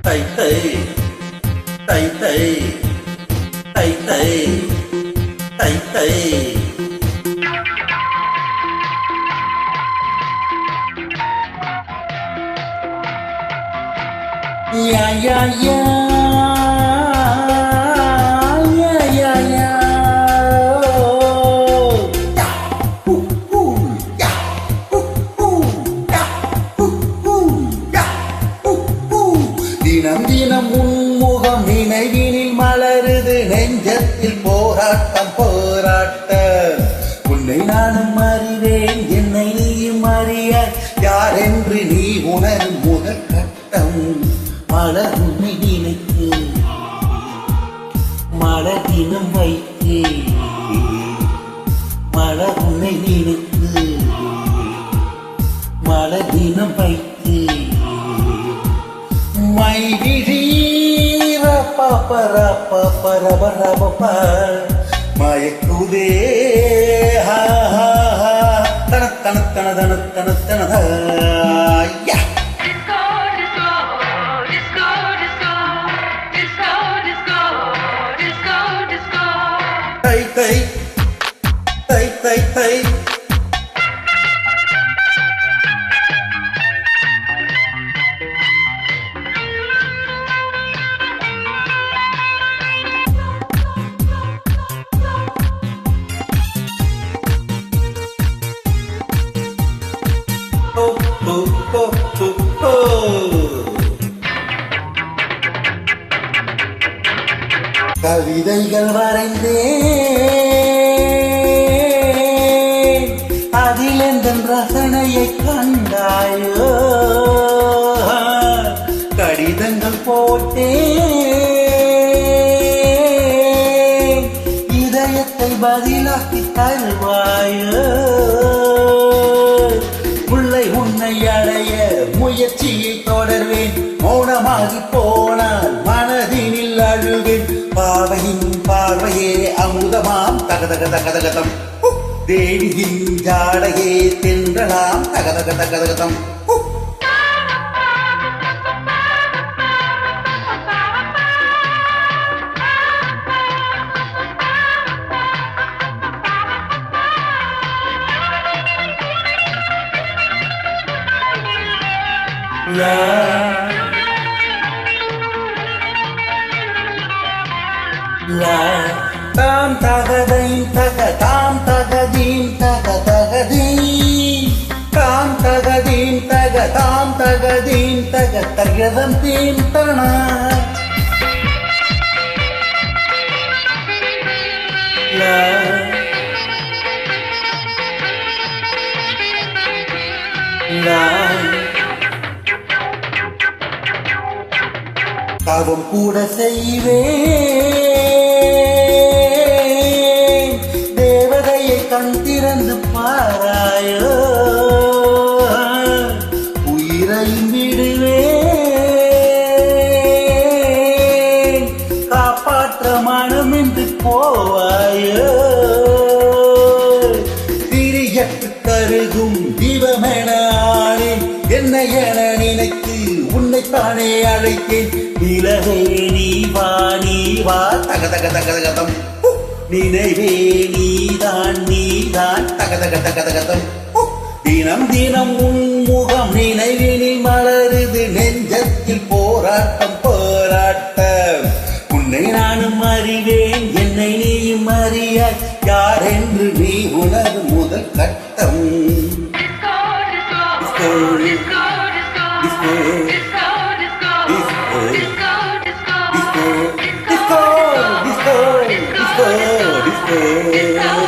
தை தை தை தை தை தை தை தை யா யா யா தினம் தினம் உன்முகம் நினைவினில் மலருது நெஞ்சத்தில் போராட்டம் போராட்டம் உன்னை நானும் அறிவேன் என்னை நீயும் அறியாய் யார் என்று நீ உணரும் முதல் கட்டம் மலர் உன்னை நினைத்து மலர் தினம் வைத்து மலர் உன்னை நினைத்து மலர் தினம் வைத்து மை விழீர பப்பர பப்பர பரபப்ப மயக்குதே ஹா ஹா ஹா தன தன தன தன தன தன யா தை தை தை தை தை கவிதைகள் வரைந்தேன் அதில் எந்த ரசனையை கண்டாயோ கடிதங்கள் போட்டேன் இதயத்தை பதிலாக்கி தருவாயோ முல்லை உன்னை அடைய முயற்சியை தொடர்வேன் மௌனமாகி போனால் மனதினில் அழுவேன் பாவையின் பார்வையே அமுதமாம் தகதக தகதகதம் தேவியின் ஜாடையே தென்றலாம் தகதக தகதகதம் தாம் தகதையும் தக தாம் தகதீம் தக தகதீம் தாம் தகதீம் தக தாம் தகதீம் தக தகதம் தீம் தரணா தவம் கூட செய்வேன் தேவதையை கண் திறந்து பாராயோ உயிரையும் விடுவேன் காப்பாற்ற மனமின்றி போவாயோ திரியற்று கருகும் தீபமென ஆனேன் என்னை என நினைத்து உன்னைத்தானே அழைத்தேன் நிலவே நீ வா தகதக தகதகதம் நினைவே நீதான் தகதக தகதகதம் தினம் தினம் உன்முகம் நினைவினில் மலருது நெஞ்சத்தில் போராட்டம் போராட்டம் உன்னை நானும் அறிவேன் என்னை நீயும் அறியாய் யார் என்று நீ உணரும் முதல் கட்டம் disco.